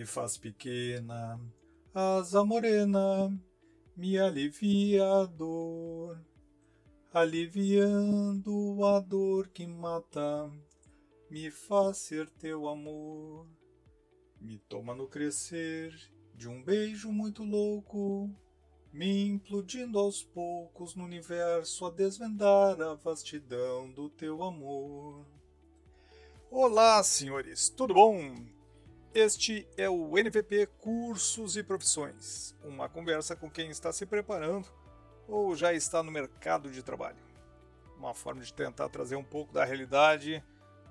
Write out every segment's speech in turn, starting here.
e faz pequena. Asa morena, me alivia a dor, aliviando a dor que mata, me faz ser teu amor. Me toma no crescer de um beijo muito louco, me implodindo aos poucos no universo a desvendar a vastidão do teu amor. Olá, senhores, tudo bom? Este é o NVP Cursos e Profissões, uma conversa com quem está se preparando ou já está no mercado de trabalho. Uma forma de tentar trazer um pouco da realidade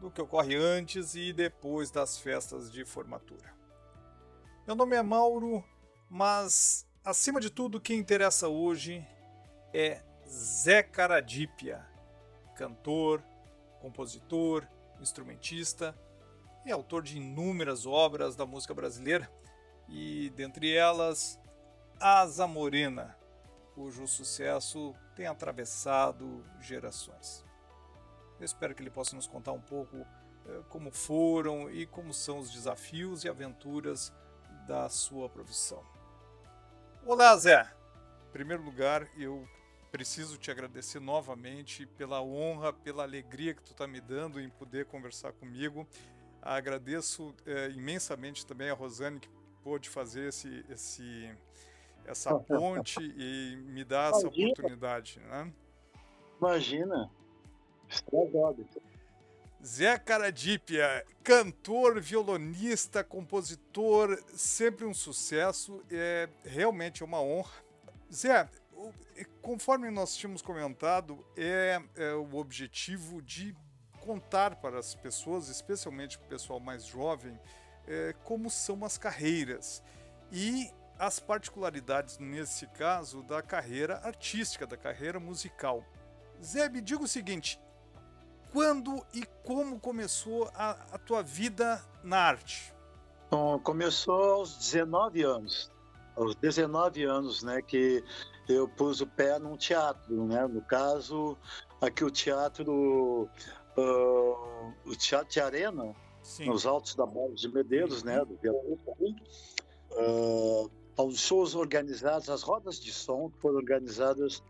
do que ocorre antes e depois das festas de formatura. Meu nome é Mauro, mas acima de tudo o que interessa hoje é Zé Caradípia, cantor, compositor, instrumentista e autor de inúmeras obras da música brasileira e, dentre elas, Asa Morena, cujo sucesso tem atravessado gerações. Eu espero que ele possa nos contar um pouco como foram e como são os desafios e aventuras da sua profissão. Olá, Zé! Em primeiro lugar, eu preciso te agradecer novamente pela honra, pela alegria que tu está me dando em poder conversar comigo. Agradeço imensamente também a Rosane que pôde fazer essa ponte e me dar essa oportunidade. Né? Imagina, estragado. Zé Caradípia, cantor, violonista, compositor, sempre um sucesso, é realmente uma honra. Zé, conforme nós tínhamos comentado, é o objetivo de contar para as pessoas, especialmente para o pessoal mais jovem, como são as carreiras e as particularidades, nesse caso, da carreira artística, da carreira musical. Zé, me diga o seguinte, quando e como começou a tua vida na arte? Bom, começou aos 19 anos. Aos 19 anos, né, que eu pus o pé num teatro, né? No caso, aqui o Teatro de Arena, Sim. nos Altos da Borges de Medeiros, né, do Viaduto ali. Aos shows organizados, as rodas de som que foram organizadas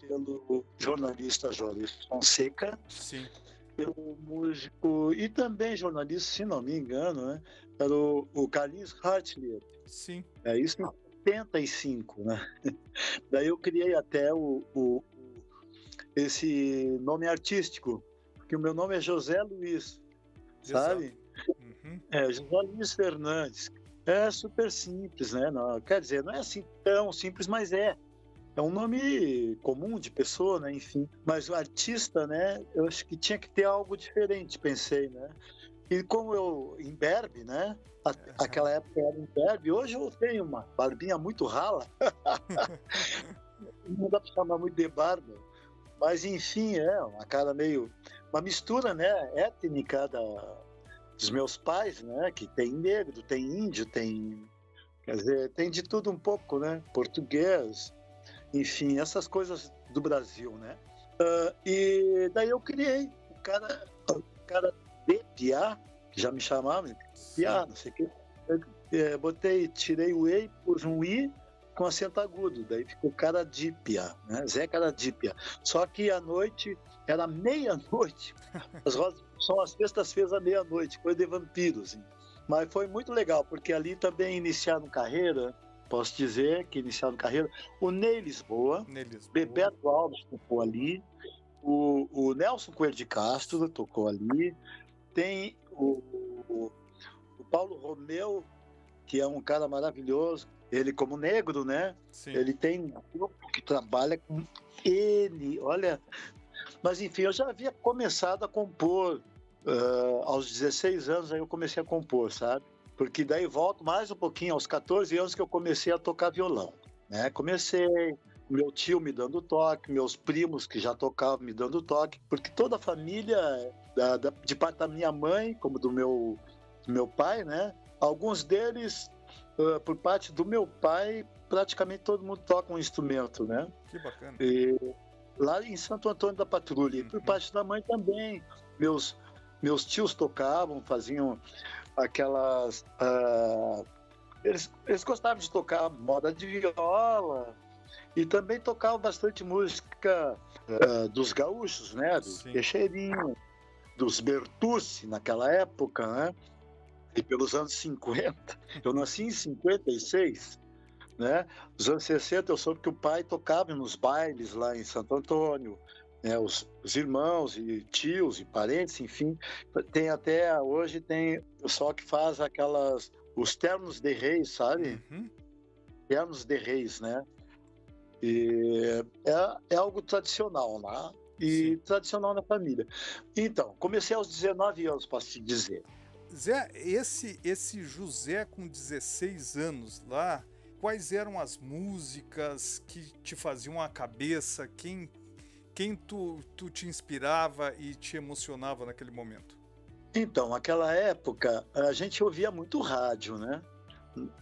pelo jornalista Joris Fonseca, Sim. pelo músico e também jornalista, se não me engano, né, era o Carlinhos Hartlieb. Sim. É isso em 75, né? Daí eu criei até esse nome artístico, porque o meu nome é José Luiz, sabe? Uhum. José Luiz Fernandes. É super simples, né? Não, quer dizer, não é assim tão simples, mas é. É um nome comum de pessoa, né? Enfim. Mas o artista, né? Eu acho que tinha que ter algo diferente, pensei, né? E como eu, imberbe, né? Aquela época eu era imberbe, hoje eu tenho uma barbinha muito rala. Não dá para chamar muito de barba. Mas, enfim, é uma cara meio... Uma mistura, né? Étnica dos meus pais, né? Que tem negro, tem índio, tem... Quer dizer, tem de tudo um pouco, né? Português... Enfim, essas coisas do Brasil, né? E daí eu criei o cara de Piá, que já me chamavam de Piá, não sei o quê. Tirei o E, pus um I com acento agudo, daí ficou Caradípia, né? Zé Caradípia. Só que à noite, era meia-noite, as rodas são as sextas-feiras à meia-noite, coisa de vampiro, assim. Mas foi muito legal, porque ali também iniciaram carreira. Posso dizer que iniciaram carreira. O Ney Lisboa, Bebeto Alves tocou ali, o Nelson Coelho de Castro tocou ali, tem o Paulo Romeu, que é um cara maravilhoso, ele como negro, né? Sim. Ele tem um grupo que trabalha com ele, olha... Mas enfim, eu já havia começado a compor, aos 16 anos aí eu comecei a compor, sabe? Porque daí volto mais um pouquinho, aos 14 anos que eu comecei a tocar violão, né? Comecei, meu tio me dando toque, meus primos que já tocavam me dando toque, porque toda a família, de parte da minha mãe, como do meu pai, né? Alguns deles, por parte do meu pai, praticamente todo mundo toca um instrumento, né? Que bacana. E, lá em Santo Antônio da Patrulha, por parte da mãe também, meus tios tocavam, faziam aquelas... eles gostavam de tocar moda de viola e também tocavam bastante música dos gaúchos, né? Do Sim. Teixeirinho, dos Bertucci naquela época, né? E pelos anos 50, eu nasci em 56, né? Nos anos 60 eu soube que o pai tocava nos bailes lá em Santo Antônio, né? Os irmãos e tios e parentes, enfim, tem até hoje tem o pessoal que faz os ternos de reis, sabe? Uhum. Ternos de reis, né? E é algo tradicional lá, e Sim. tradicional na família. Então, comecei aos 19 anos, posso te dizer. Zé, esse José com 16 anos lá, quais eram as músicas que te faziam a cabeça? Quem tu te inspirava e te emocionava naquele momento? Então, naquela época, a gente ouvia muito rádio, né?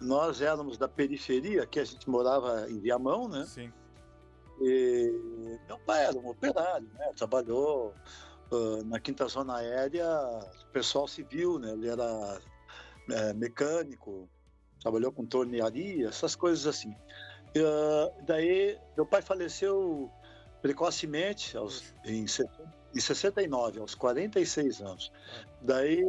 Nós éramos da periferia, que a gente morava em Viamão, né? Sim. E meu pai era um operário, né? Trabalhou na Quinta Zona Aérea, pessoal civil, né? Ele era mecânico, trabalhou com tornearia, essas coisas assim. Daí, meu pai faleceu precocemente, em 69, aos 46 anos. Daí,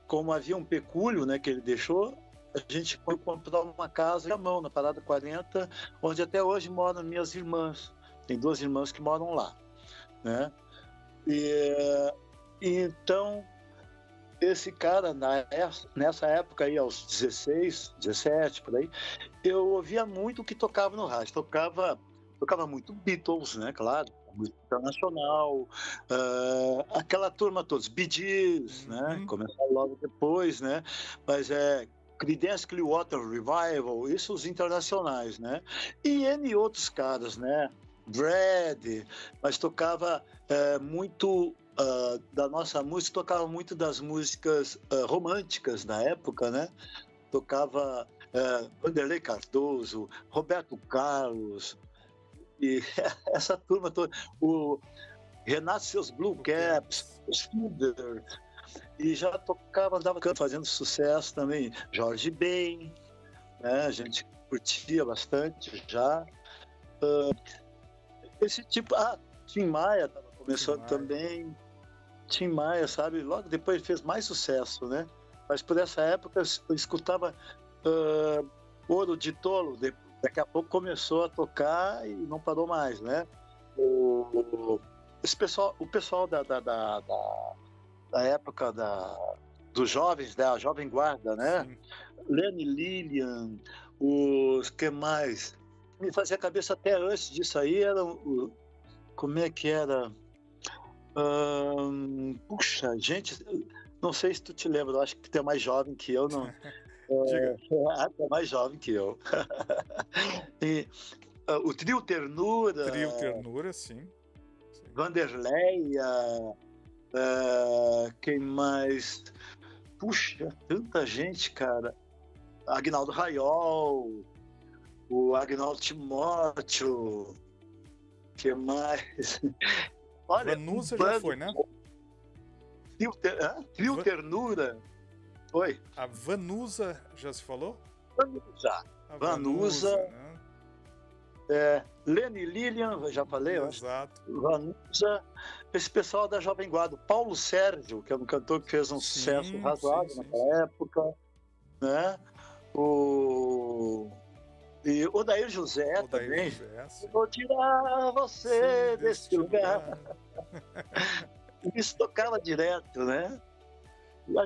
como havia um pecúlio, né, que ele deixou, a gente foi comprar uma casa à mão, na Parada 40, onde até hoje moram minhas irmãs. Tem 2 irmãs que moram lá, né? E então, esse cara, nessa época aí, aos 16, 17, por aí, eu ouvia muito o que tocava no rádio. Tocava muito Beatles, né? Claro, música internacional, aquela turma todos, Bee Gees, né? Uhum. Começaram logo depois, né? Mas Creedence Clearwater Revival, isso os internacionais, né? E N outros caras, né? Brad, mas tocava muito da nossa música, tocava muito das músicas românticas da época, né? Tocava Vanderlei Cardoso, Roberto Carlos, e essa turma toda, o Renato e seus Blue Caps, os Feeders, e já tocava, andava fazendo sucesso também, Jorge Ben, né? A gente curtia bastante já. Esse tipo, Tim Maia estava começando também, Tim Maia, sabe? Logo depois fez mais sucesso, né? Mas por essa época eu escutava Ouro de Tolo, daqui a pouco começou a tocar e não parou mais, né? O pessoal da época dos jovens, da Jovem Guarda, né? Sim. Lenny Lillian, os que mais? Me fazia a cabeça até antes disso aí, era como é que era? Puxa, gente, não sei se tu te lembra, eu acho que tu é mais jovem que eu, não. Diga. Tu é mais jovem que eu. E, o Trio Ternura. Trio Ternura, sim. Vanderleia. Quem mais? Puxa, tanta gente, cara. Agnaldo Raiol, o Agnaldo Timóteo. Que mais? Olha, Vanusa já foi, né? Trio Ternura. Oi? A Vanusa já se falou? Vanusa. Vanusa, né? Lenny Lillian, já falei, eu acho. Exato. Vanusa. Esse pessoal da Jovem Guarda. Paulo Sérgio, que é um cantor que fez um sucesso razoável naquela época. Né? E Odair José também. Vou tirar você desse lugar. Isso tocava direto, né? A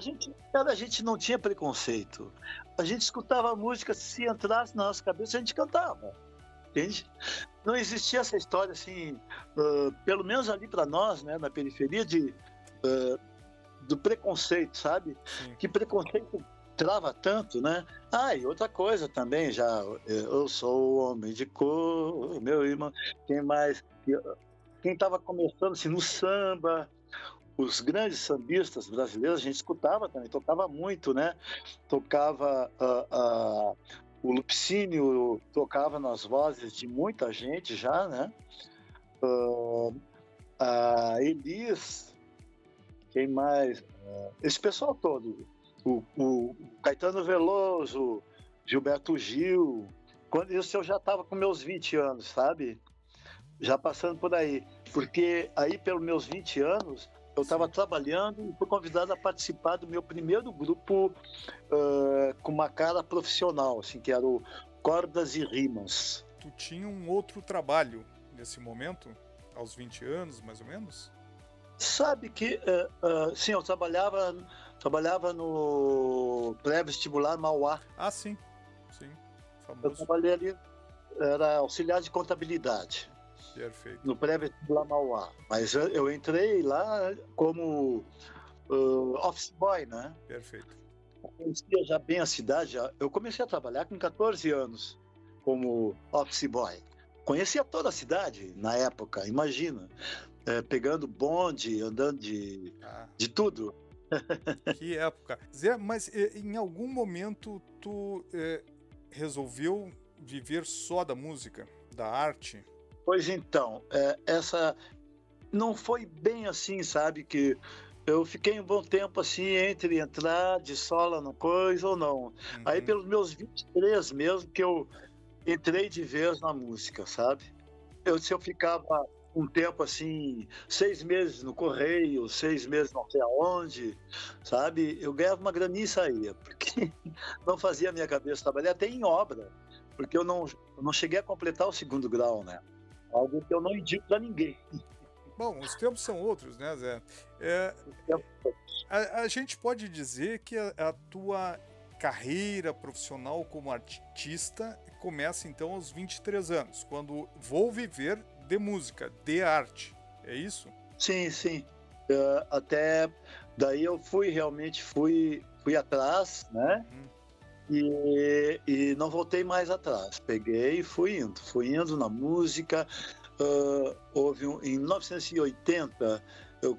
gente não tinha preconceito. A gente escutava a música, se entrasse na nossa cabeça, a gente cantava. Entende? Não existia essa história assim, pelo menos ali para nós, né, na periferia, do preconceito, sabe? Sim. Que preconceito trava tanto, né? E outra coisa também, eu sou o homem de cor, meu irmão, quem mais? Quem estava começando assim, no samba, os grandes sambistas brasileiros, a gente escutava também, tocava muito, né? Tocava o Lupicínio, tocava nas vozes de muita gente já, né? A Elis, quem mais? Esse pessoal todo. o Caetano Veloso, Gilberto Gil. Quando isso eu já estava com meus 20 anos, sabe? Já passando por aí. Porque aí, pelos meus 20 anos, eu estava trabalhando e fui convidado a participar do meu primeiro grupo com uma cara profissional, assim, que era o Cordas e Rimas. Tu tinha um outro trabalho nesse momento, aos 20 anos, mais ou menos? Sabe que, sim, eu trabalhava no pré-vestibular Mauá. Ah, sim, Eu famoso. trabalhei ali, era auxiliar de contabilidade. Perfeito. No pré-vestibular Mauá. Mas eu entrei lá como office boy, né? Perfeito. Eu conhecia já bem a cidade. Eu comecei a trabalhar com 14 anos como office boy. Conhecia toda a cidade na época, imagina. Pegando bonde, andando de tudo. Que época. Zé, mas em algum momento tu resolveu viver só da música, da arte? Pois então, essa não foi bem assim, sabe? Que eu fiquei um bom tempo assim entre entrar de sola na coisa ou não. Aí pelos meus 23 mesmo que eu entrei de vez na música, sabe? Se eu ficava um tempo assim, 6 meses no correio, 6 meses não sei aonde, sabe? Eu ganhava uma graninha e saía, porque não fazia a minha cabeça trabalhar, até em obra, porque eu não cheguei a completar o 2º grau, né? Algo que eu não indico para ninguém. Bom, os tempos são outros, né, Zé? A gente pode dizer que a tua carreira profissional como artista começa então aos 23 anos, quando vou viver de música, de arte, é isso? Sim, sim. Até daí eu realmente fui atrás, né? E não voltei mais atrás. Peguei e fui indo na música. Em 1980 eu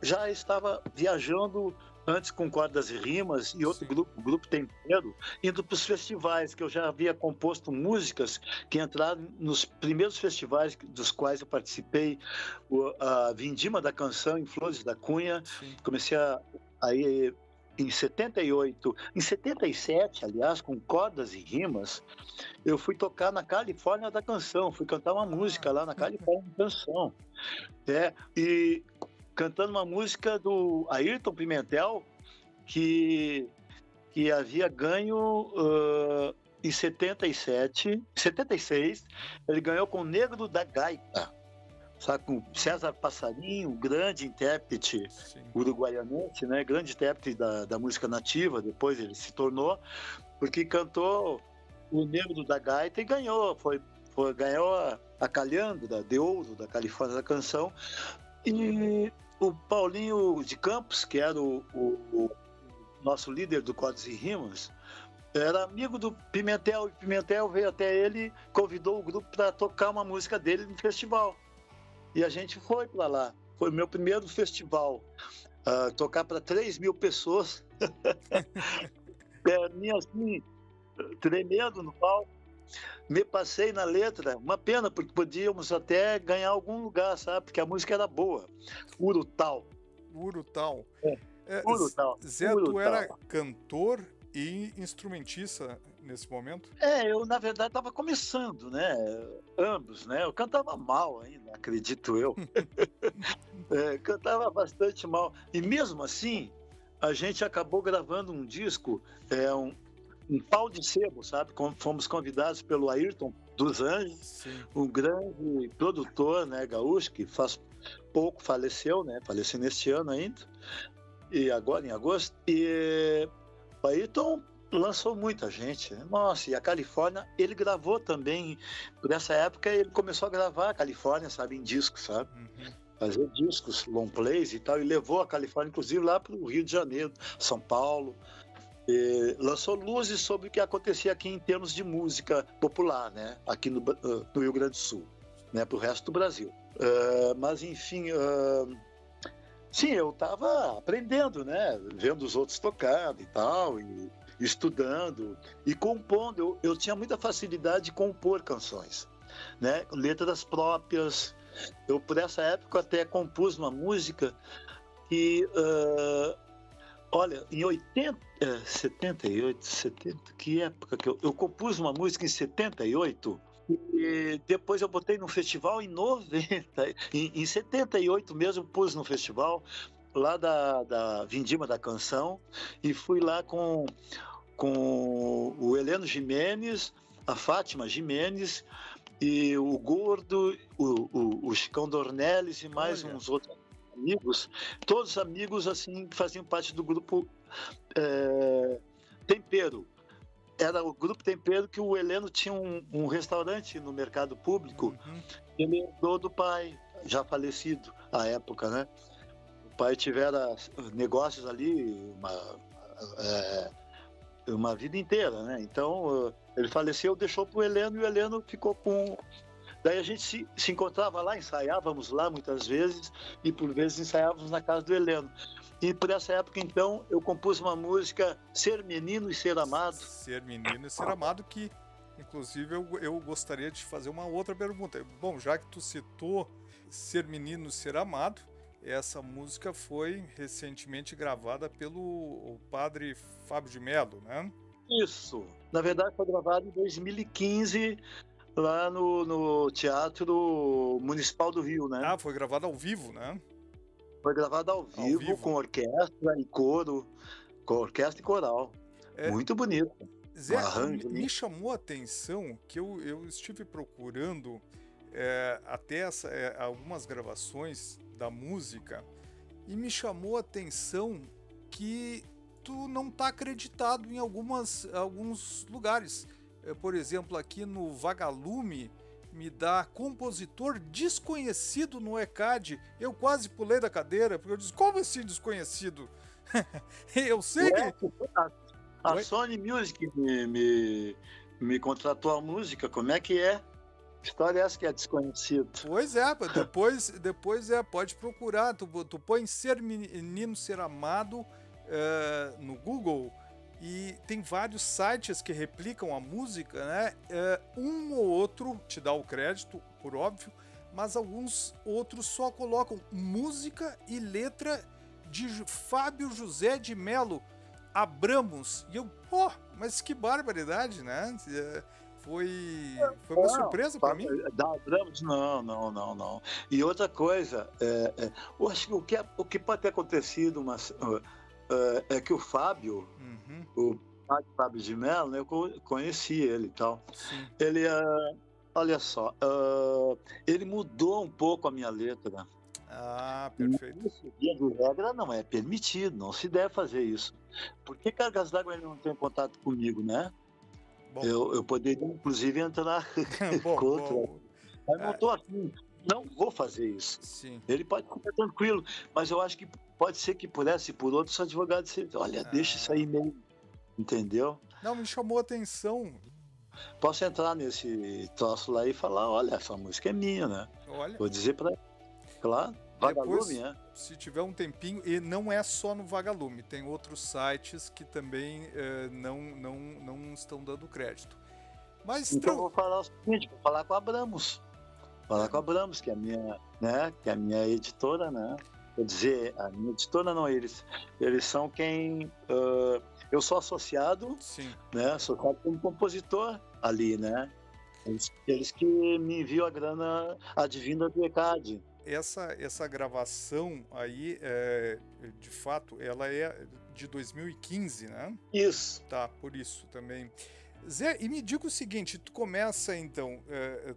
já estava viajando antes com Cordas e Rimas e outro grupo, o Grupo Tempero, indo para os festivais, que eu já havia composto músicas que entraram nos primeiros festivais dos quais eu participei, a Vindima da Canção em Flores da Cunha. Sim. Comecei aí em 78, em 77, aliás, com Cordas e Rimas, eu fui tocar na Califórnia da Canção, fui cantar uma música lá na Califórnia da Canção. E cantando uma música do Ayrton Pimentel, que havia ganho em 76, ele ganhou com o Negro da Gaita, sabe, com César Passarinho, grande intérprete uruguaianense, né, grande intérprete da música nativa, depois ele se tornou, porque cantou o Negro da Gaita e ganhou, ganhou a Calhandra de Ouro da Califórnia da Canção. E o Paulinho de Campos, que era o nosso líder do Cordas e Rimas, era amigo do Pimentel, e Pimentel veio até ele, convidou o grupo para tocar uma música dele no festival. E a gente foi para lá. Foi o meu primeiro festival. Tocar para 3.000 pessoas. Minha assim, tremendo no palco. Me passei na letra, uma pena, porque podíamos até ganhar algum lugar, sabe? Porque a música era boa. Urutau. Urutau. Urutau. Zé, tu era cantor e instrumentista nesse momento? Eu, na verdade, estava começando, né? Ambos, né? Eu cantava mal ainda, acredito eu. Cantava bastante mal. E mesmo assim, a gente acabou gravando um disco, um pau de sebo, sabe? Fomos convidados pelo Ayrton dos Anjos, um grande produtor, né, gaúcho, que faz pouco faleceu, né? Faleceu neste ano ainda, e agora em agosto. E o Ayrton lançou muita gente, né? Nossa, e a Califórnia, ele gravou também, por essa época ele começou a gravar a Califórnia, sabe, em discos, sabe? Fazer discos, long plays e tal, e levou a Califórnia, inclusive, lá para o Rio de Janeiro, São Paulo. Lançou luzes sobre o que acontecia aqui em termos de música popular, né? Aqui no Rio Grande do Sul, né? Para o resto do Brasil. Mas, enfim, sim, eu estava aprendendo, né? Vendo os outros tocando e tal, e estudando e compondo. Eu tinha muita facilidade de compor canções, né? Letras próprias. Eu, por essa época, até compus uma música que... Olha, em 78, 70, que época que eu compus uma música em 78 e depois eu botei no festival em 90, em 78 mesmo pus no festival lá da Vindima da Canção e fui lá com o Heleno Gimenez, a Fátima Gimenez e o Gordo, o Chicão Dornelles e mais uns outros amigos, todos amigos assim que faziam parte do grupo Tempero. Era o grupo Tempero que o Heleno tinha um restaurante no mercado público. Ele herdou do pai, já falecido à época, né? O pai tivera negócios ali uma vida inteira, né? Então ele faleceu, deixou para o Heleno e o Heleno ficou com. Daí a gente se encontrava lá, ensaiávamos lá muitas vezes e por vezes ensaiávamos na casa do Heleno. E por essa época, então, eu compus uma música, Ser Menino e Ser Amado. Ser Menino e Ser Amado, que inclusive eu gostaria de fazer uma outra pergunta. Bom, já que tu citou Ser Menino e Ser Amado, essa música foi recentemente gravada pelo padre Fábio de Mello, né? Isso. Na verdade, foi gravado em 2015, lá no Teatro Municipal do Rio, né? Ah, foi gravado ao vivo, né? Foi gravado ao vivo, com orquestra e coro, com orquestra e coral. Muito bonito. Zé, me chamou a atenção que eu estive procurando até algumas gravações da música e me chamou a atenção que tu não está acreditado em alguns lugares. Por exemplo, aqui no Vagalume me dá compositor desconhecido no ECAD. Eu quase pulei da cadeira, porque eu disse, como assim desconhecido? Eu sei que... A Sony Music me contratou a música, como é que é? Que história é essa que é desconhecido? Pois é, depois pode procurar, tu põe Ser Menino, Ser Amado no Google, e tem vários sites que replicam a música, né? Um ou outro te dá o crédito, por óbvio, mas alguns outros só colocam música e letra de Fábio José de Mello Abramos. E eu, mas que barbaridade, né? Foi uma surpresa para mim. Da Abramos, não. E outra coisa, eu acho que o que pode ter acontecido, mas é que o Fábio, o Fábio de Mello, né, eu conheci ele e tal. Sim. Ele, olha só, ele mudou um pouco a minha letra. Ah, perfeito. Isso, via de regra, não é permitido, não se deve fazer isso. Por que Cargas d'Água ele não tem contato comigo, né? Eu poderia, inclusive, entrar contra. Mas não estou afim, não vou fazer isso. Sim. Ele pode ficar tranquilo, mas eu acho que pode ser que por essa e por outros advogados, olha, deixa isso aí mesmo, entendeu? Não, me chamou a atenção. Posso entrar nesse troço lá e falar, olha, essa música é minha, né? Olha. Vou dizer para ele, claro, Vagalume, depois, né? Se tiver um tempinho, e não é só no Vagalume, tem outros sites que também não estão dando crédito. Mas então vou falar o seguinte, vou falar com a Abramos. Falar com a Abramos, que é a minha, né? Que é a minha editora, né? Quer dizer, a minha editora não, eles são quem... eu sou associado, sim, né? Associado como compositor ali, né? Eles que me enviam a grana advinda do ECAD. Essa gravação aí, de fato, ela é de 2015, né? Isso. Tá, por isso também. Zé, e me diga o seguinte, tu começa então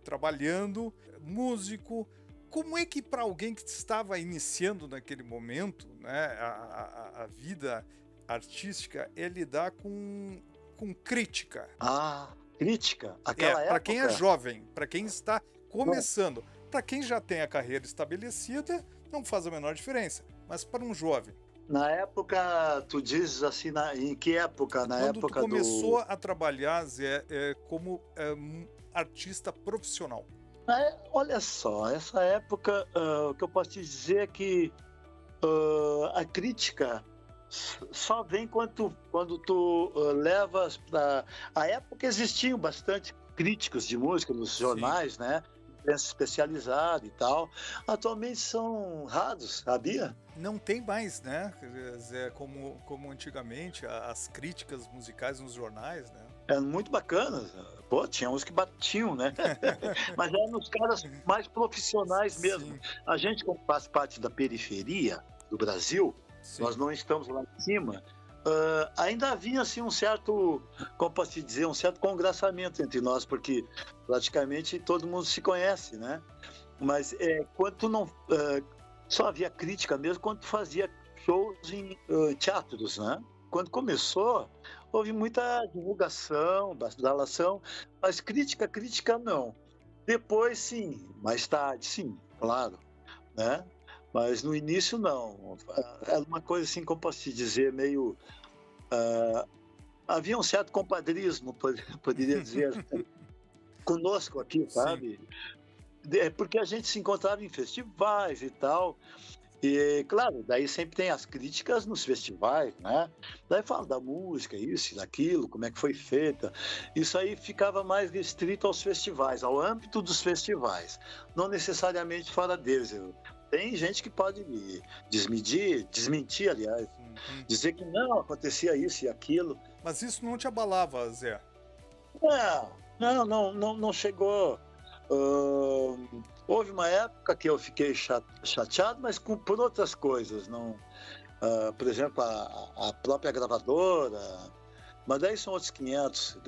trabalhando, músico, como é que para alguém que estava iniciando naquele momento, né, a vida artística, é lidar com crítica? Ah, crítica? Aquela época? Para quem é jovem, para quem está começando. Para quem já tem a carreira estabelecida, não faz a menor diferença. Mas para um jovem... Na época, tu dizes assim, em que época? Quando tu começou a trabalhar, Zé, como artista profissional. Olha só, essa época, o que eu posso te dizer é que a crítica só vem quando tu levas para... A época existiam bastante críticos de música nos jornais, sim, né? Especializado e tal. Atualmente são raros, sabia? Não tem mais, né, Zé, como antigamente, as críticas musicais nos jornais, né? É muito bacana. Pô, tinha uns que batiam, né? Mas eram os caras mais profissionais mesmo. Sim, A gente, como faz parte da periferia do Brasil, nós sim. não estamos lá em cima, ainda havia assim um certo, como posso te dizer, um certo congraçamento entre nós, porque praticamente todo mundo se conhece, né? Mas quando tu não, só havia crítica mesmo quando tu fazia shows em teatros, né? Quando começou, houve muita divulgação, badalação, mas crítica não. Depois, sim, mais tarde, sim, claro, né? Mas no início, não. Era uma coisa assim, como posso te dizer, meio... havia um certo compadrismo, poderia dizer, conosco aqui, Sim. sabe? Porque a gente se encontrava em festivais e tal, e, claro, daí sempre tem as críticas nos festivais, né? Daí fala da música, isso e daquilo, como é que foi feita. Isso aí ficava mais restrito aos festivais, ao âmbito dos festivais, não necessariamente fora deles. Tem gente que pode desmentir, aliás, Uhum. dizer que não, acontecia isso e aquilo. Mas isso não te abalava, Zé? Não chegou. Houve uma época que eu fiquei chateado, mas por outras coisas. Não, por exemplo, a própria gravadora. Mas daí são outros 500,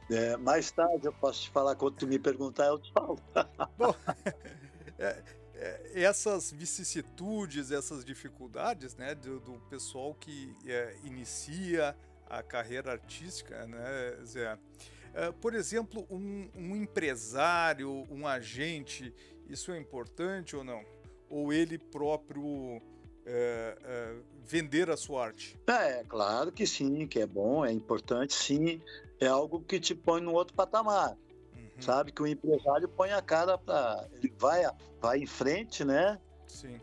né? Mais tarde eu posso te falar, quando tu me perguntar, eu te falo. Bom, é, essas vicissitudes, essas dificuldades, né, do pessoal que inicia a carreira artística, né, Zé? Por exemplo, um empresário, um agente, isso é importante ou não? Ou ele próprio vender a sua arte? Claro que sim, que é bom, é importante, sim. É algo que te põe num outro patamar. Uhum, Sabe que o empresário põe a cara para... Ele vai em frente, né? sim.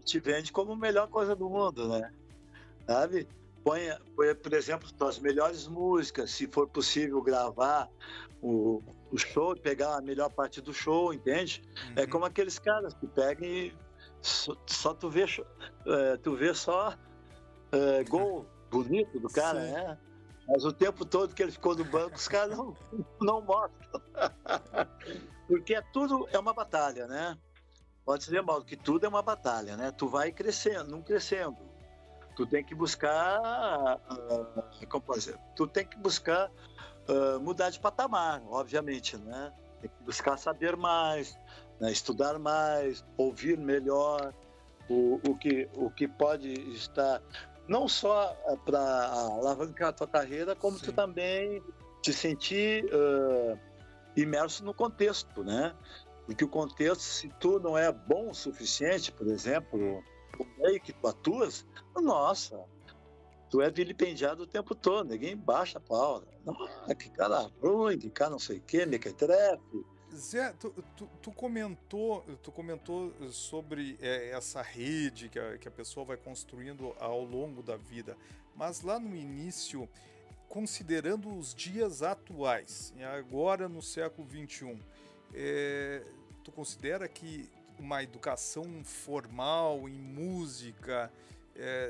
Te vende como a melhor coisa do mundo, né? Sabe? Põe, por exemplo, as melhores músicas, se for possível gravar o show, pegar a melhor parte do show, entende? É Uhum, como aqueles caras que pegam e só tu vê só gol bonito do cara, sim. né? Mas o tempo todo que ele ficou no banco, os caras não mostram. Porque tudo é uma batalha, né? Pode dizer mal que tudo é uma batalha, né? Tu vai crescendo, não crescendo. Tu tem que buscar, como pode dizer? Tu tem que buscar mudar de patamar, obviamente, né? Tem que buscar saber mais, né? Estudar mais, ouvir melhor o que pode estar não só para alavancar a tua carreira, como tu Sim. também te sentir imerso no contexto, né? Porque o contexto, se tu não é bom o suficiente, por Uhum. exemplo, o meio que tu atuas, nossa, tu é vilipendiado o tempo todo, ninguém baixa a pau. Que cara ruim, que cara não sei o quê, mequetrefe. Zé, tu comentou sobre essa rede que a pessoa vai construindo ao longo da vida, mas lá no início, considerando os dias atuais, e agora no século XXI, tu considera que uma educação formal em música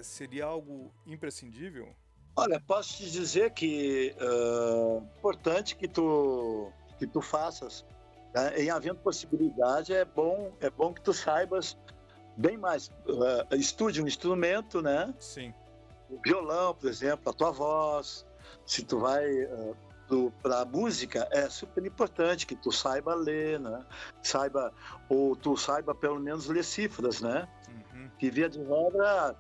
seria algo imprescindível? Olha, posso te dizer que é importante que tu faças, né? Em havendo possibilidade, é bom que tu saibas bem mais. Estude um instrumento, né? Sim. O violão, por exemplo, a tua voz. Se tu vai para a música, é super importante que tu saiba ler, né? Ou tu saiba pelo menos ler cifras, né? Uhum. Que via de regra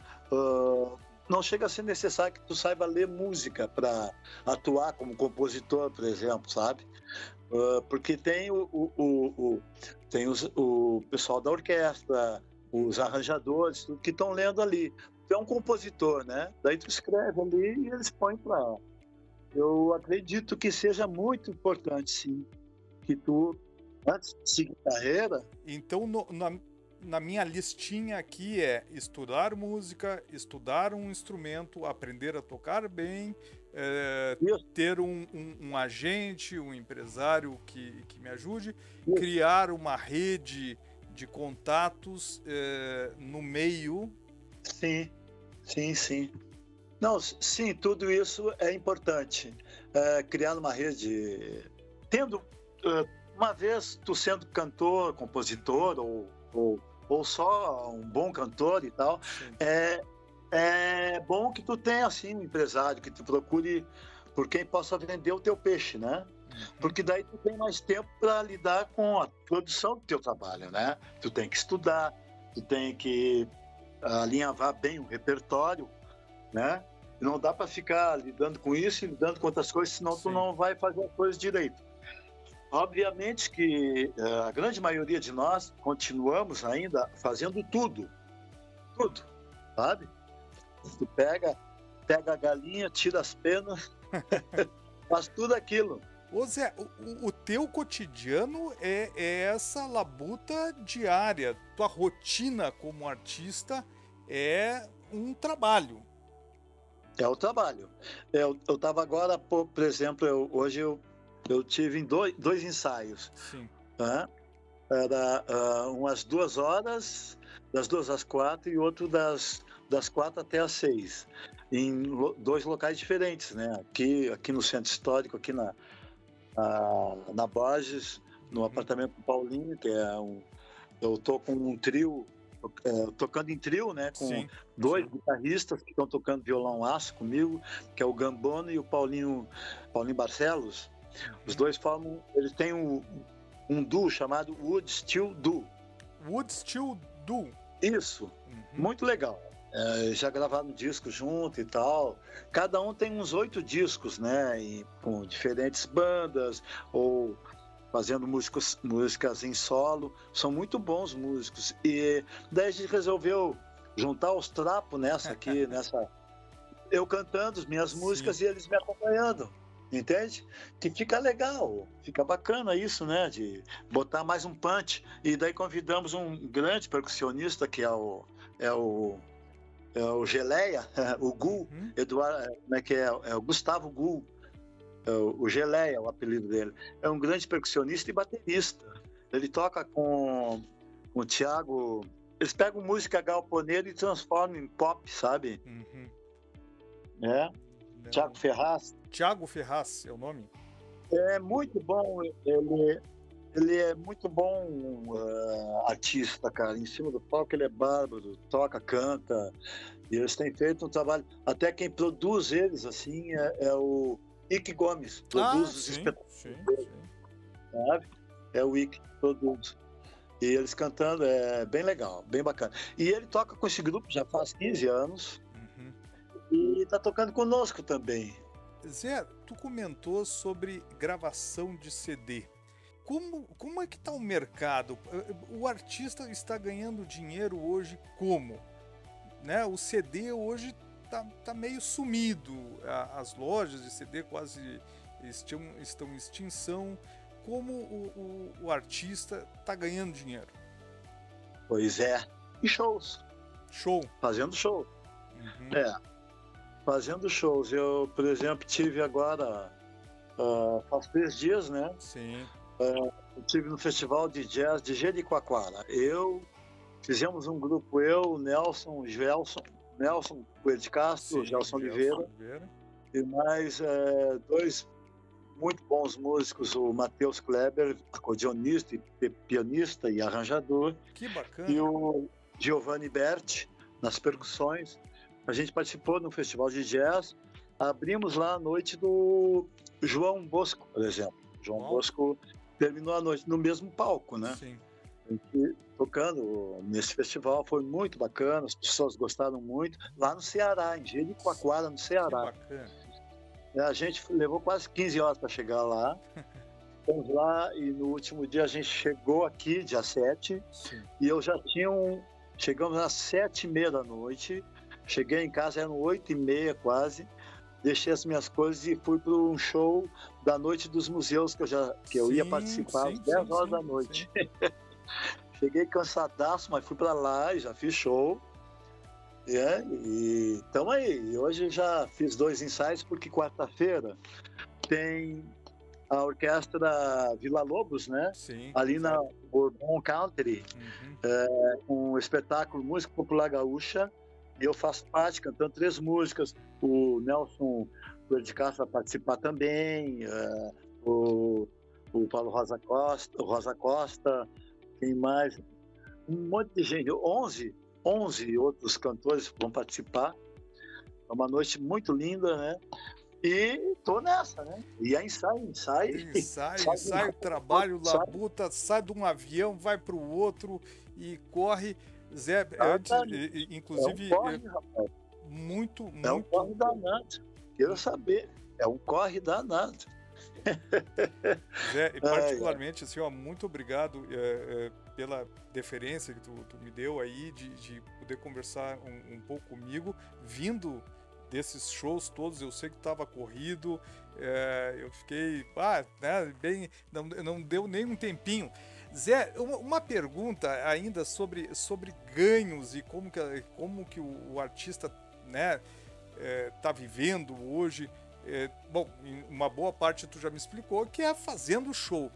não chega a ser necessário que tu saiba ler música para atuar como compositor, por exemplo, sabe? Porque tem o pessoal da orquestra, os arranjadores que estão lendo ali. Tu é um compositor, né? Daí tu escreve ali e eles põem para... Eu acredito que seja muito importante, sim, que tu, antes de seguir carreira... Então, na minha listinha aqui é estudar música, estudar um instrumento, aprender a tocar bem, Isso, ter um agente, um empresário que me ajude, isso, criar uma rede de contatos no meio. Sim, sim, sim. Não, sim, tudo isso é importante. Criar uma rede, tendo uma vez tu sendo cantor, compositor ou só um bom cantor e tal, Sim. é bom que tu tenha assim um empresário que tu procure por quem possa vender o teu peixe, né? Porque daí tu tem mais tempo para lidar com a produção do teu trabalho, né? Tu tem que estudar, tu tem que alinhavar bem o repertório, né? Não dá para ficar lidando com isso e lidando com outras coisas, senão tu não vai fazer a coisa direito. Obviamente que a grande maioria de nós continuamos ainda fazendo tudo, sabe? Tu pega a galinha, tira as penas, faz tudo aquilo. Ô Zé, o teu cotidiano é essa labuta diária. Tua rotina como artista é um trabalho. É o trabalho. Eu estava agora, por exemplo, hoje eu tive dois ensaios. Sim. Né? Era umas 2 horas, das 2 às 4 e outro das 4 até às 6, em 2 locais diferentes, né? Aqui no Centro Histórico, aqui na Borges, no apartamento do Paulinho, que eu estou com um trio, tocando em trio, né? Com 2 guitarristas que estão tocando violão aço comigo, que é o Gambona e o Paulinho Barcelos. Os dois formam, eles têm um duo chamado Wood Steel Duo. Wood Steel Duo. Isso, muito legal. Já gravaram discos junto e tal. Cada um tem uns 8 discos, né? Com diferentes bandas ou fazendo músicas em solo. São muito bons músicos. E daí a gente resolveu juntar os trapos nessa. Eu cantando as minhas músicas e eles me acompanhando. Entende? Que fica legal, fica bacana isso, né? De botar mais um punch. E daí convidamos um grande percussionista que é o Geleia, o Gu, Eduardo, como é que é? É o Gustavo Gu, o Geleia, o apelido dele. É um grande percussionista e baterista. Ele toca com o Thiago. Eles pegam música galponeira e transformam em pop, sabe? Thiago Ferraz. Thiago Ferraz é o nome? É muito bom, ele é muito bom artista, cara. Em cima do palco ele é bárbaro, toca, canta. E eles têm feito um trabalho. Até quem produz eles, assim, é o Ike Gomes. Produz os espetáculos. Sabe? É o Ike que produz. E eles cantando, é bem legal, bem bacana. E ele toca com esse grupo já faz 15 anos. E tá tocando conosco também. Zé, tu comentou sobre gravação de CD. Como é que está o mercado? O artista está ganhando dinheiro hoje como? Né? O CD hoje tá meio sumido. As lojas de CD quase estão em extinção. Como o artista está ganhando dinheiro? Pois é. E shows. Show. Fazendo show. Fazendo shows. Eu, por exemplo, tive agora, faz 3 dias, né? Sim. Eu estive no Festival de Jazz de Jericoacoara. Fizemos um grupo, eu, Nelson, Gelson, Nelson Coelho de Castro, Gelson Oliveira, e mais 2 muito bons músicos, o Matheus Kleber, acordeonista e pianista e arranjador. Que bacana. E o Giovanni Berti, nas percussões. A gente participou no festival de jazz, abrimos lá a noite do João Bosco, por exemplo. João Bosco terminou a noite no mesmo palco, né? Sim. Tocando nesse festival, foi muito bacana, as pessoas gostaram muito. Lá no Ceará, em Jericoacoara, no Ceará. Que bacana. A gente levou quase 15 horas para chegar lá. Fomos lá e no último dia a gente chegou aqui, dia 7, e eu já tinha chegamos às 7h30 da noite. Cheguei em casa, eram 8h30 quase, deixei as minhas coisas e fui para um show da Noite dos Museus que eu ia participar às 10 horas da noite. Cheguei cansadaço, mas fui para lá e já fiz show. E estamos aí. Hoje já fiz 2 ensaios, porque quarta-feira tem a orquestra Vila Lobos, né? Sim. Ali na Bourbon Country, um espetáculo Música Popular Gaúcha, e eu faço parte, cantando 3 músicas. O Nelson de Castro vai participar também, o Paulo Rosa Costa, quem mais? Um monte de gente, 11 outros cantores vão participar. É uma noite muito linda, né? E tô nessa, né? E é ensaio, trabalho, labuta, sai de um avião, vai para o outro e corre. Zé, inclusive, muito. É um corre danado. Quero saber. É um corre danado. Zé, particularmente, assim, ó, muito obrigado pela deferência que tu me deu aí de poder conversar um pouco comigo, vindo desses shows todos. Eu sei que estava corrido, eu fiquei, né, bem, não deu nem um tempinho. Zé, uma pergunta ainda sobre ganhos e como que o artista, né, tá vivendo hoje. Bom, uma boa parte tu já me explicou, que é fazendo show.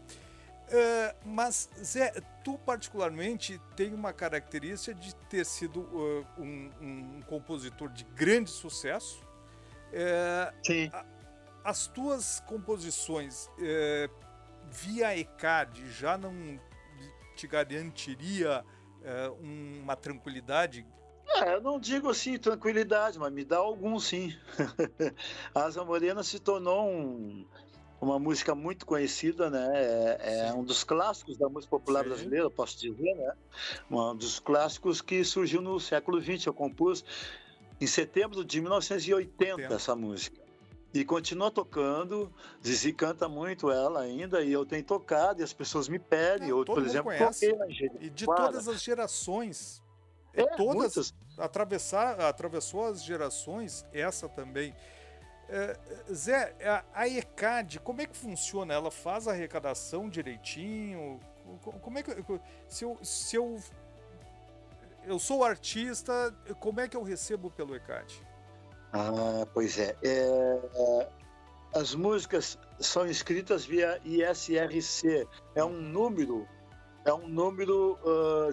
Mas, Zé, tu particularmente tem uma característica de ter sido um compositor de grande sucesso. Sim. As tuas composições via ECAD já não te garantiria uma tranquilidade? Eu não digo assim tranquilidade, mas me dá algum sim. Asa Morena se tornou uma música muito conhecida, né? É um dos clássicos da música popular brasileira, posso dizer, né? Um dos clássicos que surgiu no século XX. Eu compus em setembro de 1980 essa música. E continua tocando. Zizi canta muito ela ainda, e eu tenho tocado, e as pessoas me pedem. Eu, por exemplo, toquei na E de todas as gerações. Muitas. Atravessou as gerações, essa também. Zé, a ECAD, como é que funciona? Ela faz a arrecadação direitinho? Como é que se eu sou artista, como é que eu recebo pelo ECAD? Pois é. As músicas são inscritas via ISRC. É um número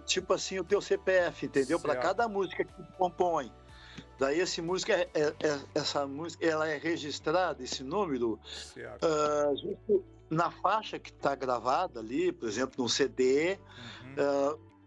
tipo assim, o teu CPF, entendeu? Para cada música que tu compõe. Daí essa música ela é registrada, esse número, justo na faixa que está gravada ali, por exemplo, no CD,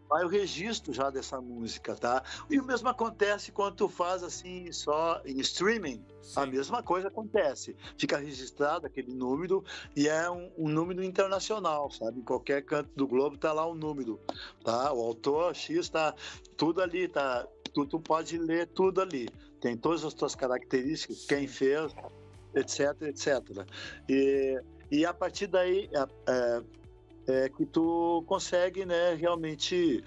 vai o registro já dessa música, tá? E o mesmo acontece quando tu faz assim, só em streaming. Sim. A mesma coisa acontece. Fica registrado aquele número, e é um número internacional, sabe? Em qualquer canto do globo tá lá o número, tá? O autor X tá tudo ali, tá? Tu pode ler tudo ali. Tem todas as tuas características, quem fez, etc, etc. E a partir daí que tu consegue, né, realmente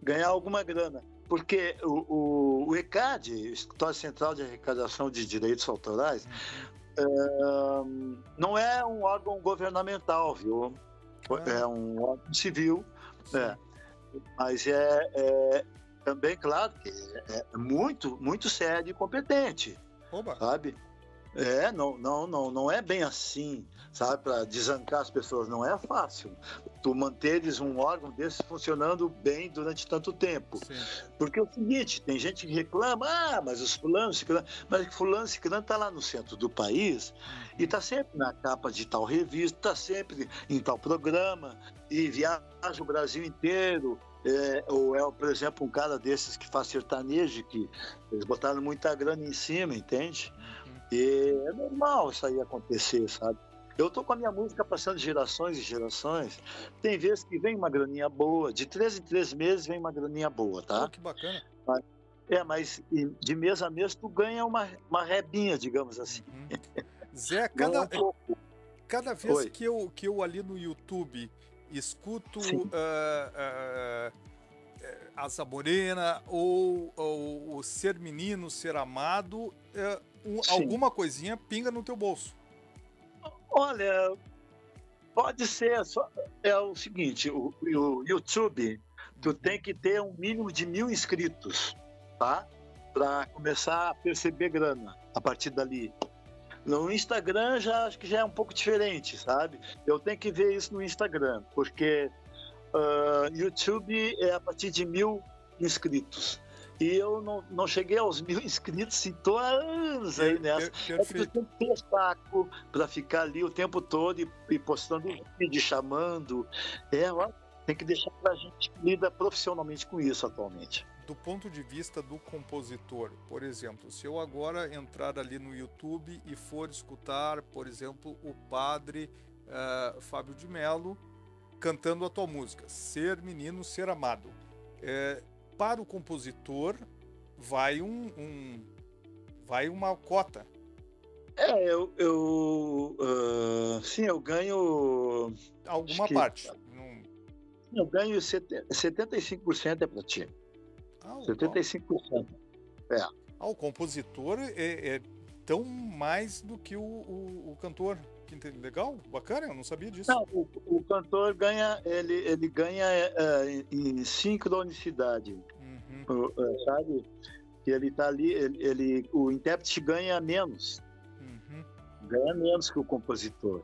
ganhar alguma grana. Porque o ECAD, Escritório Central de Arrecadação de Direitos Autorais, não é um órgão governamental, viu? É um órgão civil, mas também, claro, que é muito, muito sério e competente. Oba. Sabe? Não é bem assim, sabe? Para desancar as pessoas, não é fácil. Tu manteres um órgão desse funcionando bem durante tanto tempo. Sim. Porque é o seguinte, tem gente que reclama, mas os fulanos, mas fulano está lá no centro do país e está sempre na capa de tal revista, está sempre em tal programa e viaja o Brasil inteiro. Ou por exemplo, um cara desses que faz sertanejo, que eles botaram muita grana em cima, entende? E é normal isso aí acontecer, sabe? Eu tô com a minha música passando de gerações e gerações. Tem vezes que vem uma graninha boa, de 3 em 3 meses vem uma graninha boa, tá? Que bacana. Mas de mês a mês tu ganha uma rebinha, digamos assim. Zé, cada vez que eu ali no YouTube escuto Asa Morena ou Ser Menino, Ser Amado, alguma coisinha pinga no teu bolso. Olha, pode ser. É o seguinte, o YouTube, tu tem que ter um mínimo de 1.000 inscritos, tá? Para começar a perceber grana a partir dali. No Instagram já acho que já é um pouco diferente, sabe? Eu tenho que ver isso no Instagram, porque YouTube é a partir de 1.000 inscritos. E eu não cheguei aos 1.000 inscritos e estou há anos aí nessa. É que tu Perfeito. tem que ter saco para ficar ali o tempo todo e postando vídeo, chamando. Ó, tem que deixar para a gente que lida profissionalmente com isso atualmente. Do ponto de vista do compositor, por exemplo, se eu agora entrar ali no YouTube e for escutar, por exemplo, o padre Fábio de Mello cantando a tua música, Ser Menino, Ser Amado. Para o compositor, vai vai uma cota. Sim, eu ganho... Alguma parte. Eu ganho 75% é para ti. 75%. O compositor é tão mais do que o cantor. Que legal, bacana, eu não sabia disso. Não, o cantor ganha, ele ganha em sincronicidade, sabe? Que ele tá ali, o intérprete ganha menos que o compositor.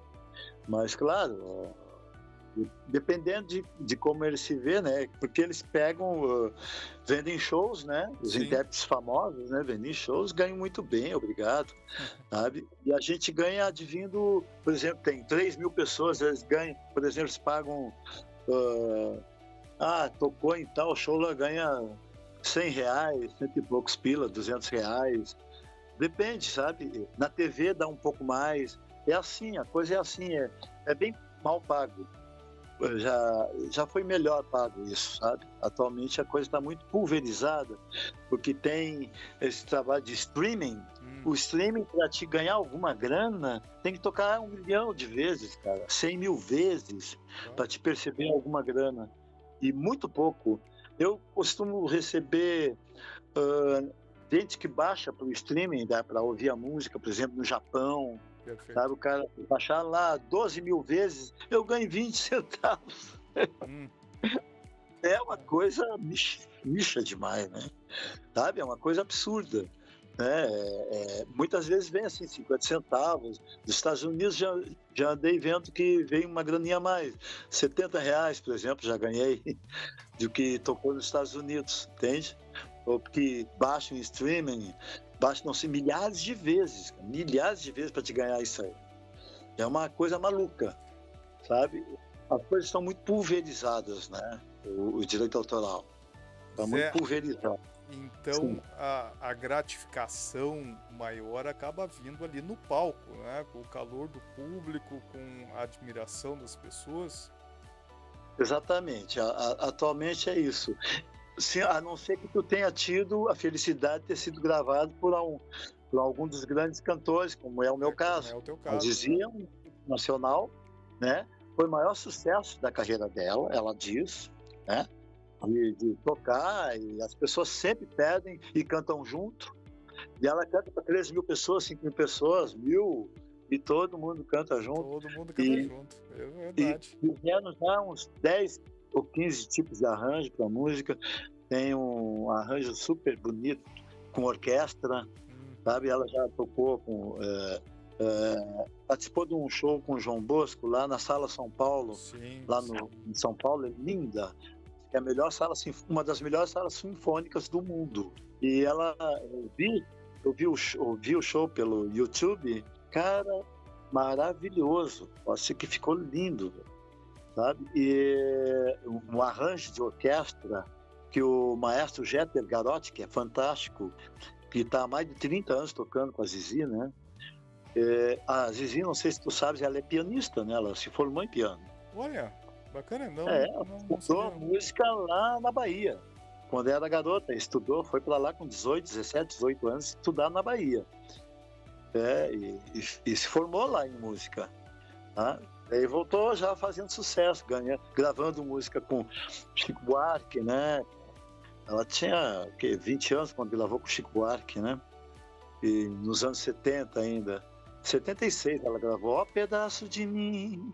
Mas claro, dependendo de como ele se vê, né? Porque eles vendem shows, né? Os intérpretes famosos, né? Vendem shows, ganham muito bem, obrigado, sabe? E a gente ganha advindo, por exemplo, tem 3.000 pessoas, eles ganham, por exemplo, eles pagam, tocou em tal show, lá ganha R$100, cento e poucos pila, R$200, depende, sabe? Na TV dá um pouco mais, é assim, a coisa é assim, é bem mal pago. Já foi melhor pago isso, sabe? Atualmente a coisa está muito pulverizada, porque tem esse trabalho de streaming. O streaming, para te ganhar alguma grana, tem que tocar 1 milhão de vezes, cara, 100.000 vezes, para te perceber alguma grana. E muito pouco. Eu costumo receber gente que baixa para o streaming, para ouvir a música, por exemplo, no Japão. Perfeito. Sabe, o cara baixar lá 12.000 vezes, eu ganho 20 centavos. É uma coisa micha demais, né? Sabe, é uma coisa absurda. Né? Muitas vezes vem assim, 50 centavos. Dos Estados Unidos já andei vendo que vem uma graninha a mais. R$70, por exemplo, já ganhei do que tocou nos Estados Unidos, entende? Ou que baixa em streaming, baixa, não sei, milhares de vezes para te ganhar isso aí. É uma coisa maluca, sabe? As coisas estão muito pulverizadas, né? O direito autoral está muito pulverizado. Então a gratificação maior acaba vindo ali no palco, né? Com o calor do público, com a admiração das pessoas. Exatamente. Atualmente é isso. A não ser que tu tenha tido a felicidade de ter sido gravado por algum dos grandes cantores, como é o meu caso. É o teu caso. A Zizi é um nacional, né? Foi o maior sucesso da carreira dela, ela diz, né? De tocar, e as pessoas sempre pedem e cantam junto. E ela canta para 3.000 pessoas, 5.000 pessoas, 1.000, e todo mundo canta junto. Todo mundo canta junto, é verdade. E fizeram já uns 10 ou 15 tipos de arranjo para música. Tem um arranjo super bonito com orquestra, sabe? Ela já tocou participou de um show com o João Bosco lá na Sala São Paulo, em São Paulo, é linda. É a melhor sala, uma das melhores salas sinfônicas do mundo. E ela, eu vi o show pelo YouTube, cara, maravilhoso. Acho que ficou lindo, sabe? E um arranjo de orquestra que o maestro Jeter Garotti, que é fantástico, que está há mais de 30 anos tocando com a Zizi, né? A Zizi, não sei se tu sabes, ela é pianista, né? Ela se formou em piano. Olha, bacana, não. Estudou música lá na Bahia. Quando era garota, estudou, foi para lá com 17, 18 anos, estudar na Bahia. E se formou lá em música. Tá? Aí voltou já fazendo sucesso, gravando música com Chico Buarque, né? Ela tinha 20 anos quando gravou com Chico Buarque, né? E nos anos 70 ainda. 76 ela gravou Ó Pedaço de Mim,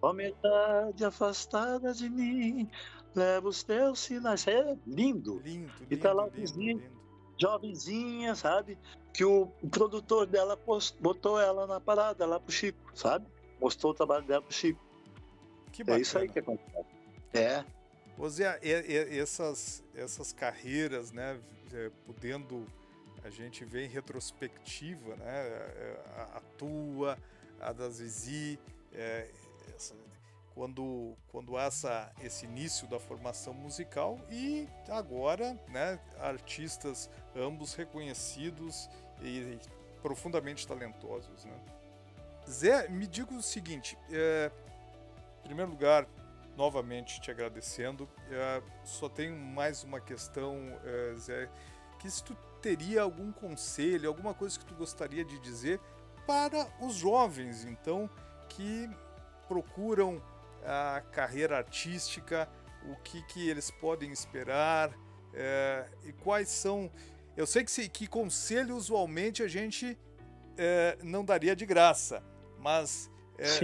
ó metade afastada de mim, leva os teus sinais. É lindo. Lindo, E tá lá lindo. jovenzinha, sabe? Que o produtor dela botou ela na parada lá pro Chico, sabe? Mostrou o trabalho dela pro Chico. Que bacana. É isso aí que acontece. É. Ô Zé, essas carreiras, né, podendo a gente ver em retrospectiva, né, a tua, a da Zizi, quando há esse início da formação musical, e agora, né, artistas ambos reconhecidos e profundamente talentosos, né? Zé, me diga o seguinte, em primeiro lugar, novamente te agradecendo, só tenho mais uma questão, Zé, que se tu teria algum conselho, alguma coisa que tu gostaria de dizer para os jovens, então, que procuram a carreira artística, o que eles podem esperar, e quais são... Eu sei que conselho usualmente a gente não daria de graça, mas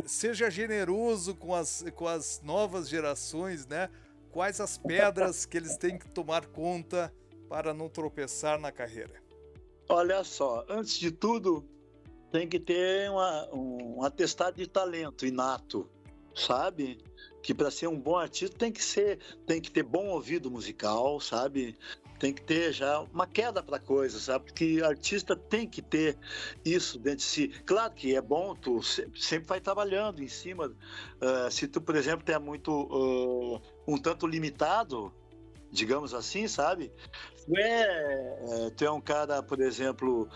seja generoso com as novas gerações, né? Quais as pedras que eles têm que tomar conta para não tropeçar na carreira? Olha só, antes de tudo, tem que ter um atestado de talento inato, sabe? Que para ser um bom artista tem que ter bom ouvido musical, sabe? Tem que ter já uma queda para coisa, sabe? Porque artista tem que ter isso dentro de si. Claro que é bom, tu sempre vai trabalhando em cima. Se tu, por exemplo, é muito um tanto limitado, digamos assim, sabe? Tu é um cara, por exemplo,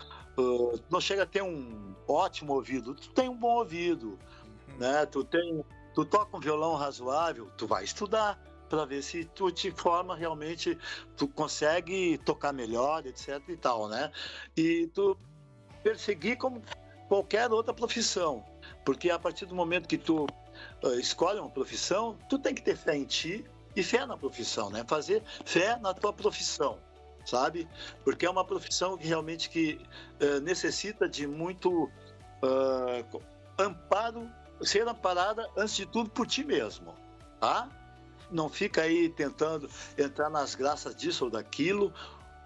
não chega a ter um ótimo ouvido, tu tem um bom ouvido, né? Tu toca um violão razoável, tu vai estudar para ver se tu te forma realmente, tu consegue tocar melhor, etc e tal, né? E tu perseguir como qualquer outra profissão, porque a partir do momento que tu escolhe uma profissão, tu tem que ter fé em ti e fé na profissão, né? Fazer fé na tua profissão, sabe? Porque é uma profissão que realmente necessita de muito amparo, ser amparada antes de tudo por ti mesmo, tá? Não fica aí tentando entrar nas graças disso ou daquilo,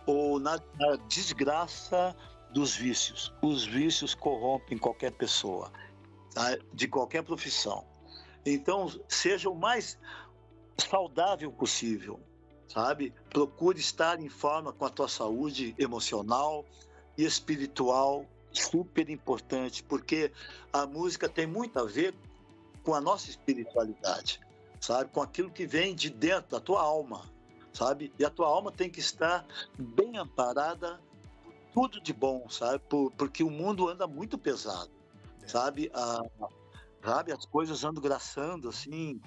ou na desgraça dos vícios. Os vícios corrompem qualquer pessoa, tá? De qualquer profissão. Então, seja o mais saudável possível, sabe? Procure estar em forma com a tua saúde emocional e espiritual, super importante, porque a música tem muito a ver com a nossa espiritualidade, sabe? Com aquilo que vem de dentro da tua alma, sabe? E a tua alma tem que estar bem amparada por tudo de bom, sabe? Porque o mundo anda muito pesado, sabe? Sabe? As coisas andam graçando, assim,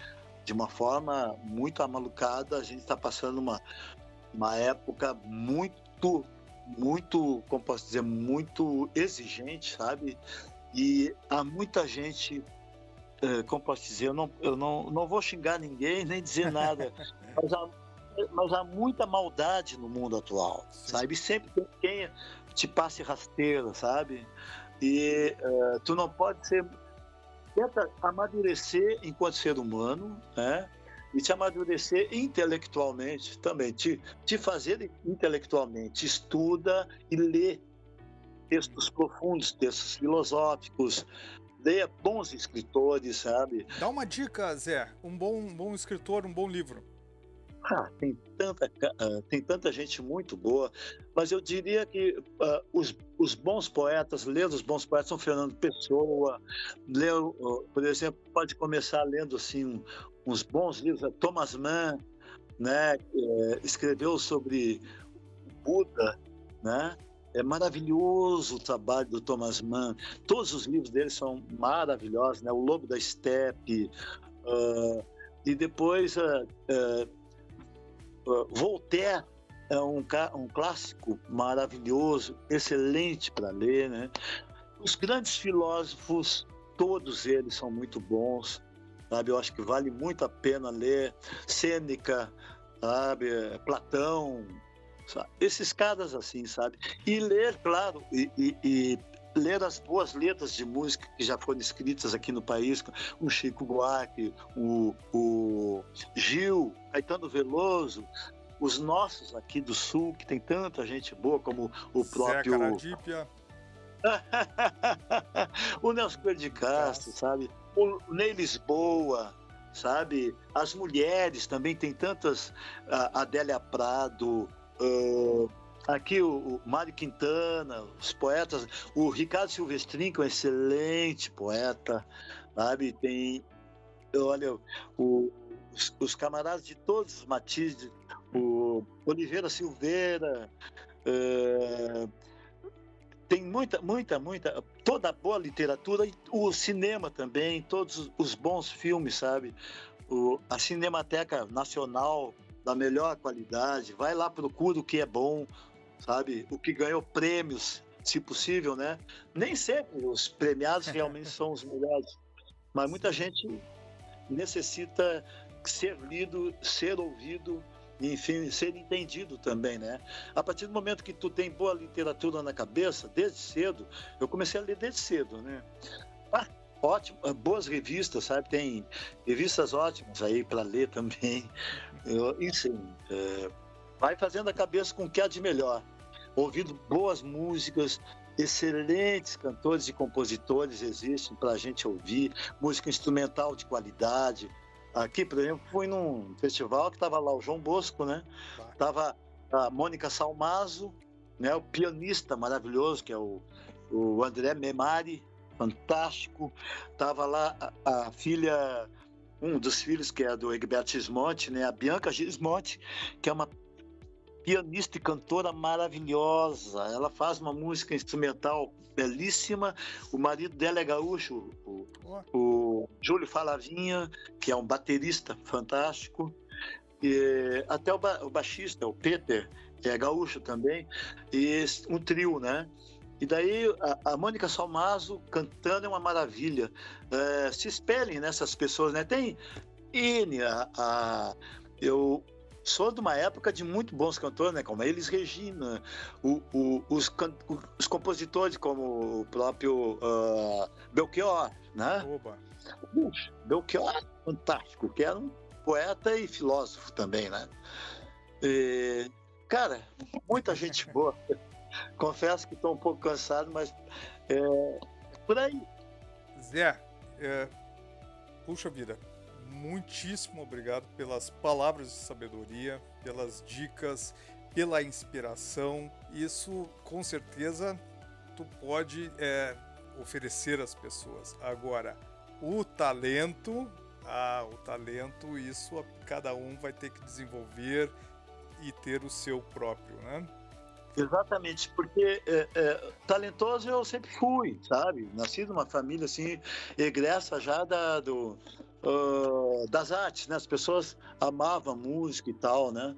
de uma forma muito amalucada. A gente está passando uma época muito, como posso dizer, muito exigente, sabe? E há muita gente, como posso dizer, eu não vou xingar ninguém, nem dizer nada, mas há muita maldade no mundo atual, sabe? E sempre tem quem te passe rasteira, sabe? E tu não pode ser... Tenta amadurecer enquanto ser humano, né? E te amadurecer intelectualmente também, te fazer intelectualmente. Estuda e lê textos profundos, textos filosóficos, leia bons escritores, sabe? Dá uma dica, Zé, um bom escritor, um bom livro. Tem tanta gente muito boa, mas eu diria que os bons poetas, lendo os bons poetas, são Fernando Pessoa, por exemplo, pode começar lendo assim, uns bons livros. Thomas Mann, né, escreveu sobre Buda, né? É maravilhoso o trabalho do Thomas Mann, todos os livros dele são maravilhosos, né? O Lobo da Estepe, e depois... Voltaire é um clássico maravilhoso, excelente para ler, né? Os grandes filósofos, todos eles são muito bons, sabe? Eu acho que vale muito a pena ler Sêneca, sabe? Platão, sabe? Esses caras assim, sabe? E ler, claro, e ler as boas letras de música que já foram escritas aqui no país, o Chico Buarque, o Gil, Caetano Veloso, os nossos aqui do Sul, que tem tanta gente boa, como o Zé próprio... Caradípia. o Nelson Coelho de Castro, sabe? O Ney Lisboa, sabe? As mulheres também, tem tantas, a Adélia Prado, aqui o Mário Quintana, os poetas, o Ricardo Silvestrin, que é um excelente poeta, sabe? Tem, olha, os camaradas de todos os matizes, o Oliveira Silveira, tem muita, toda a boa literatura, e o cinema também, todos os bons filmes, sabe? A Cinemateca Nacional da melhor qualidade, vai lá, procura o que é bom, sabe? O que ganhou prêmios, se possível, né? Nem sempre os premiados realmente são os melhores, mas muita gente necessita ser lido, ser ouvido, e, enfim, ser entendido também, né? A partir do momento que tu tem boa literatura na cabeça, desde cedo, eu comecei a ler desde cedo, né? Ótimo, boas revistas, sabe? Tem revistas ótimas aí para ler também. Enfim, vai fazendo a cabeça com o que há de melhor. Ouvindo boas músicas, excelentes cantores e compositores existem para a gente ouvir, música instrumental de qualidade. Aqui, por exemplo, fui num festival que estava lá o João Bosco, né? Tava a Mônica Salmazo, né? O pianista maravilhoso, que é o André Memari, fantástico. Tava lá a filha, um dos filhos, que é do Egberto Gismonti, né? A Bianca Gismonti, que é uma pianista e cantora maravilhosa. Ela faz uma música instrumental belíssima. O marido dela é gaúcho, o Júlio Falavinha, que é um baterista fantástico. E até o baixista, o Peter, que é gaúcho também. E um trio, né? E daí a Mônica Salmazo cantando é uma maravilha. Se espelhem nessas pessoas, né? Tem eu sou de uma época de muito bons cantores, né? Como a Elis Regina, os compositores como o próprio Belchior, né? Oba. Belchior, fantástico, que era um poeta e filósofo também, né? Cara, muita gente boa. Confesso que estou um pouco cansado, mas por aí. Zé, puxa vida, muitíssimo obrigado pelas palavras de sabedoria, pelas dicas, pela inspiração. Isso, com certeza, tu pode oferecer às pessoas. Agora, o talento, isso cada um vai ter que desenvolver e ter o seu próprio, né? Exatamente, porque talentoso eu sempre fui, sabe? Nasci numa família assim, egressa já das artes, né? As pessoas amavam música e tal, né?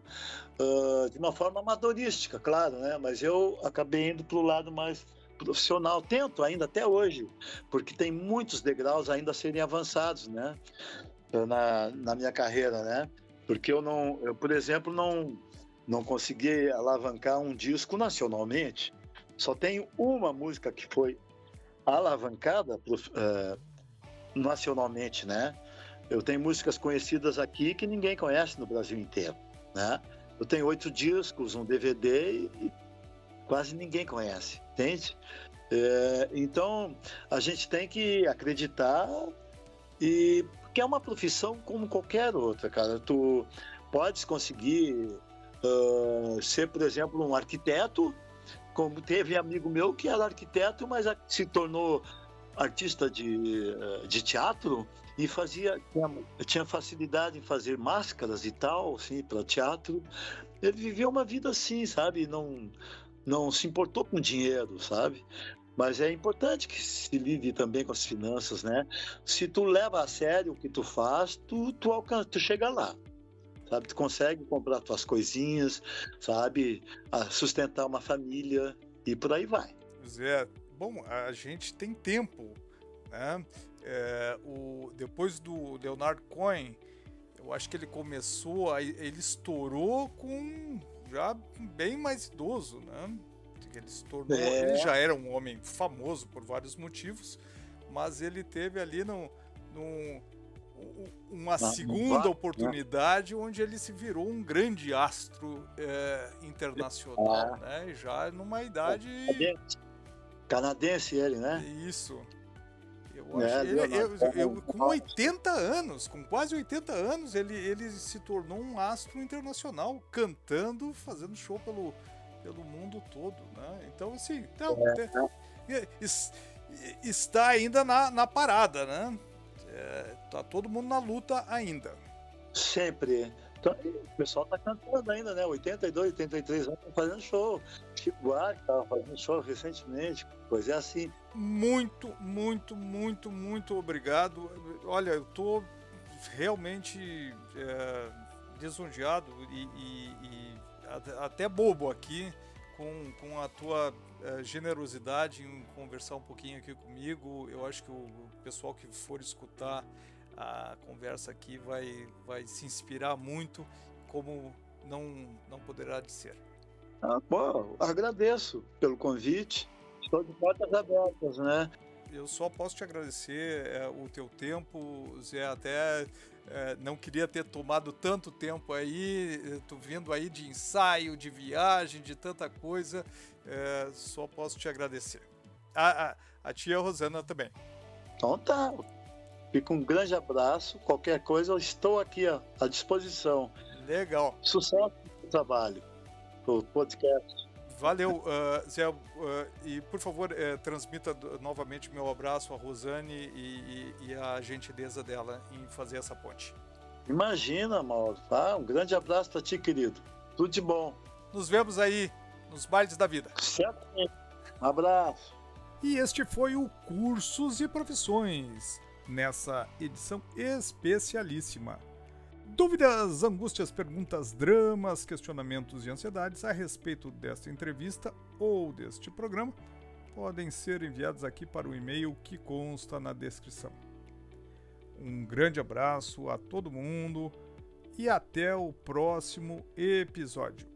De uma forma amadorística, claro, né? Mas eu acabei indo para o lado mais profissional. Tento ainda até hoje, porque tem muitos degraus ainda a serem avançados, né? Na minha carreira, né? Porque eu, por exemplo, não consegui alavancar um disco nacionalmente. Só tenho uma música que foi alavancada nacionalmente, né? Eu tenho músicas conhecidas aqui que ninguém conhece no Brasil inteiro, né? Eu tenho 8 discos, um DVD e quase ninguém conhece, entende? Então, a gente tem que acreditar, porque é uma profissão como qualquer outra, cara. Tu podes conseguir ser, por exemplo, um arquiteto, como teve amigo meu que era arquiteto, mas se tornou artista de teatro e tinha facilidade em fazer máscaras e tal, assim, para teatro. Ele viveu uma vida assim, sabe? Não se importou com dinheiro, sabe? Mas é importante que se lide também com as finanças, né? Se tu leva a sério o que tu faz, tu chega lá. Sabe, tu consegue comprar tuas coisinhas, sabe, sustentar uma família e por aí vai. Zé, bom, a gente tem tempo, né? Depois do Leonard Cohen, eu acho que ele ele estourou com já bem mais idoso, né? Ele já era um homem famoso por vários motivos, mas ele teve ali uma segunda oportunidade onde ele se virou um grande astro internacional, né? Já numa idade... Canadense ele, né? Isso. Eu acho com 80 anos, com quase 80 anos, ele se tornou um astro internacional, cantando, fazendo show pelo mundo todo, né? Então, assim, está ainda na parada, né? Tá todo mundo na luta ainda. Sempre. Então, o pessoal tá cantando ainda, né? 82, 83 anos fazendo show. Chico Buarque tava fazendo show recentemente, coisa assim. Muito, muito, muito, muito obrigado. Olha, eu tô realmente lisonjeado e até bobo aqui com a tua generosidade em conversar um pouquinho aqui comigo. Eu acho que o pessoal que for escutar a conversa aqui vai se inspirar muito, como não poderá de ser. Bom, agradeço pelo convite. Estou de portas abertas, né? Eu só posso te agradecer o teu tempo, Zé. Até não queria ter tomado tanto tempo aí, tu vindo aí de ensaio, de viagem, de tanta coisa. Só posso te agradecer. A tia Rosana também. Então tá. Fica um grande abraço. Qualquer coisa, eu estou aqui à disposição. Legal. Sucesso no trabalho, pro podcast. Valeu, Zé. E, por favor, transmita novamente meu abraço à Rosane e a gentileza dela em fazer essa ponte. Imagina, Mauro. Um grande abraço para ti, querido. Tudo de bom. Nos vemos aí nos bailes da vida. Certamente. Um abraço. E este foi o Cursos e Profissões, nessa edição especialíssima. Dúvidas, angústias, perguntas, dramas, questionamentos e ansiedades a respeito desta entrevista ou deste programa podem ser enviados aqui para o e-mail que consta na descrição. Um grande abraço a todo mundo e até o próximo episódio.